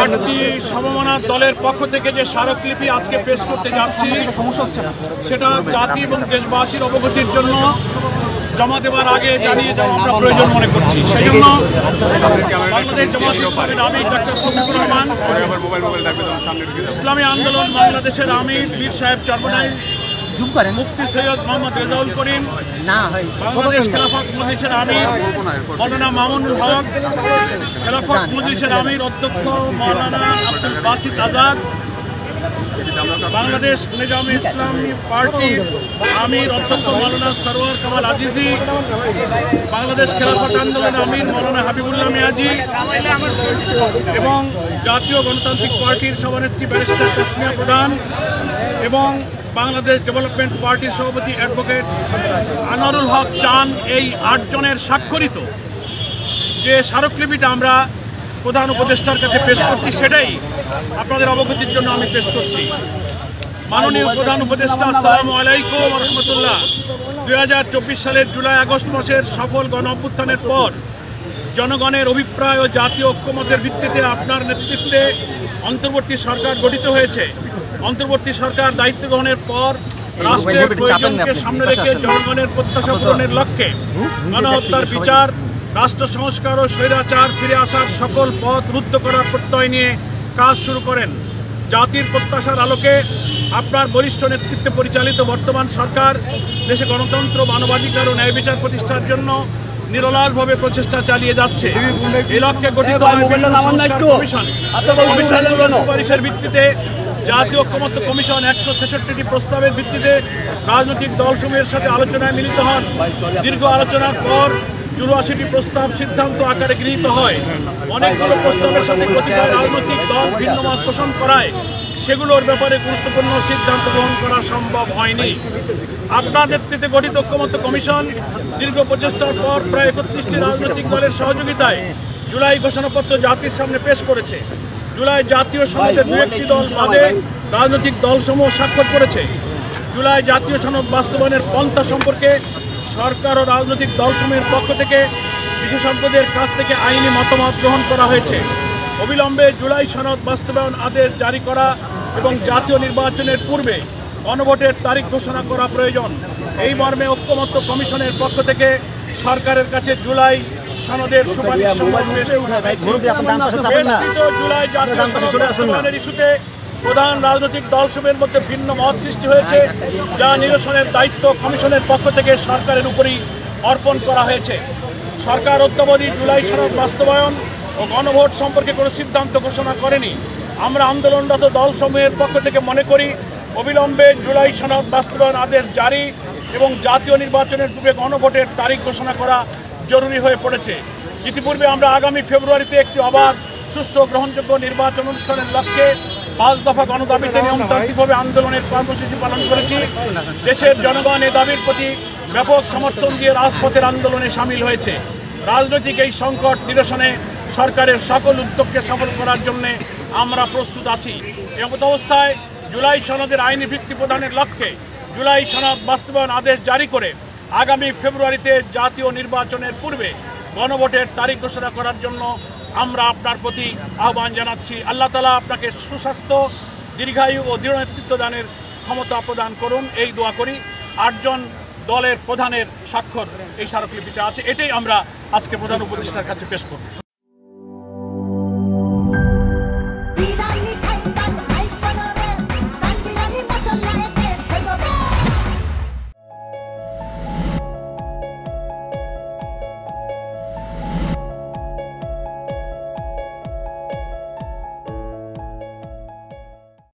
চারটি সমমনা দলের পক্ষ থেকে যে স্মারকলিপি আজকে পেশ করতে যাচ্ছি সেটা জাতি এবং দেশবাসীর অবগতির জন্য জমা দেওয়ার আগে জানিয়ে যাওয়া আমরা প্রয়োজন মনে করছি। সেই জন্য বাংলাদেশ জামাত ইসলামের আমির ডক্টর শফিকুর রহমান, ইসলামী আন্দোলন বাংলাদেশের আমির বীর সাহেব চরমনাই, মুফতি সৈয়দ মোহাম্মদ রেজাউল করিম, বাংলাদেশ খেলাফত মজলিসের আমির মৌলানা মামুনুল হক, খেলাফত মজলিসের আমির অধ্যক্ষ মৌলানা আব্দুল বাসিত আজাদ, বাংলাদেশ নিজামে ইসলামী পার্টির আমির অধ্যক্ষ মৌলানা সরওয়ার কামাল আজিজি, বাংলাদেশ খেলাফত আন্দোলনের আমির মৌলানা হাবিবুল্লাহ মিয়াজি এবং জাতীয় গণতান্ত্রিক পার্টির সভানেত্রী ব্যারিস্টার তাসমিয়া প্রধান এবং বাংলাদেশ ডেভেলপমেন্ট পার্টির সভাপতি অ্যাডভোকেট আনোয়ারুল হক চান, এই 8 জনের স্বাক্ষরিত যে স্মারকলিপিটা আমরা প্রধান উপদেষ্টার কাছে পেশ করছি সেটাই আপনাদের অবগতির জন্য আমি পেশ করছি। মাননীয় প্রধান উপদেষ্টা, আসসালামু আলাইকুম ওয়া রাহমাতুল্লাহ। 2024 সালের জুলাই আগস্ট মাসের সফল গণ অভ্যুত্থানের পর জনগণের অভিপ্রায় ও জাতীয় ঐক্যমতের ভিত্তিতে আপনার নেতৃত্বে অন্তর্বর্তী সরকার গঠিত হয়েছে। অন্তর্বর্তী সরকার দায়িত্ব গ্রহণের পর রাষ্ট্রের প্রয়োজনকে সামনে রেখে জনগণের প্রত্যাশা পূরণের লক্ষ্যে গণহত্যার বিচার, রাষ্ট্র সংস্কার ও স্বৈরাচার ফিরে আসার সকল পথ রুদ্ধ করার প্রত্যয় নিয়ে কাজ শুরু করেন। জাতির প্রত্যাশার আলোকে আপনার বলিষ্ঠ নেতৃত্বে পরিচালিত বর্তমান সরকার দেশে গণতন্ত্র, মানবাধিকার ও ন্যায় বিচার প্রতিষ্ঠার জন্য নিরলসভাবে প্রচেষ্টা চালিয়ে যাচ্ছে। এই লক্ষ্যে গঠিত কমিশনগুলোর সুপারিশের ভিত্তিতে জাতীয় ঐক্যমত্য কমিশন 166টি প্রস্তাবের ভিত্তিতে রাজনৈতিক দলসমূহের সাথে আলোচনায় মিলিত হন। দীর্ঘ আলোচনার পর 84টি প্রস্তাব সিদ্ধান্ত আকারে গৃহীত হয়। অনেকগুলো প্রস্তাবের সাথে কতিপয় রাজনৈতিক দল ভিন্ন মত পোষণ করায় সেগুলোর ব্যাপারে গুরুত্বপূর্ণ সিদ্ধান্ত গ্রহণ করা সম্ভব হয়নি। আপনার নেতৃত্বে গঠিত ঐক্যমত্য কমিশন দীর্ঘ প্রচেষ্টার পর প্রায় 31টি রাজনৈতিক দলের সহযোগিতায় জুলাই ঘোষণাপত্র জাতির সামনে পেশ করেছে। জুলাই জাতীয় সনদে 2-1টি দল বাদে রাজনৈতিক দলসমূহ স্বাক্ষর করেছে। জুলাই জাতীয় সনদ বাস্তবায়নের পন্থা সম্পর্কে সরকার ও রাজনৈতিক দলসমূহের পক্ষ থেকে বিশেষজ্ঞদের কাছ থেকে আইনি মতামত গ্রহণ করা হয়েছে। অবিলম্বে জুলাই সনদ বাস্তবায়ন আদেশ জারি করা এবং জাতীয় নির্বাচনের পূর্বে গণভোটের তারিখ ঘোষণা করা প্রয়োজন। এই মর্মে ঐক্যমত্য কমিশনের পক্ষ থেকে সরকারের কাছে জুলাই সনদের সুপারিশ জুলাই জাতীয় সনদ বাস্তবায়নের ইস্যুতে প্রধান রাজনৈতিক দলসমূহের মধ্যে ভিন্ন মত সৃষ্টি হয়েছে, যা নিরসনের দায়িত্ব কমিশনের পক্ষ থেকে সরকারের উপরই অর্পণ করা হয়েছে। সরকার অদ্যাবধি জুলাই সনদ বাস্তবায়ন ও গণভোট সম্পর্কে কোনো সিদ্ধান্ত ঘোষণা করেনি। আমরা আন্দোলনরত দলসমূহের পক্ষ থেকে মনে করি অবিলম্বে জুলাই সনদ বাস্তবায়ন আদেশ জারি এবং জাতীয় নির্বাচনের পূর্বে গণভোটের তারিখ ঘোষণা করা জরুরি হয়ে পড়েছে। ইতিপূর্বে আমরা আগামী ফেব্রুয়ারিতে একটি অবাধ, সুষ্ঠু, গ্রহণযোগ্য নির্বাচন অনুষ্ঠানের লক্ষ্যে 5 দফা গণদাবিতে নিয়মতান্ত্রিকভাবে আন্দোলনের কর্মসূচি পালন করেছি। দেশের জনগণ এ দাবির প্রতি ব্যাপক সমর্থন দিয়ে রাজপথের আন্দোলনে সামিল হয়েছে। রাজনৈতিক এই সংকট নিরসনে সরকারের সকল উদ্যোগকে সফল করার জন্য আমরা প্রস্তুত আছি। এমত অবস্থায় জুলাই সনদের আইনি ভিত্তি প্রদানের লক্ষ্যে জুলাই সনদ বাস্তবায়ন আদেশ জারি করে আগামী ফেব্রুয়ারিতে জাতীয় নির্বাচনের পূর্বে গণভোটের তারিখ ঘোষণা করার জন্য আমরা আপনার প্রতি আহ্বান জানাচ্ছি। আল্লাহ তাআলা আপনাকে সুস্বাস্থ্য, দীর্ঘায়ু ও দৃঢ় নেতৃত্ব দানের ক্ষমতা প্রদান করুন, এই দোয়া করি। 8 জন দলের প্রধানের স্বাক্ষর এই স্মারকলিপিতে আছে, এটাই আমরা আজকে প্রধান উপদেষ্টার কাছে পেশ করব।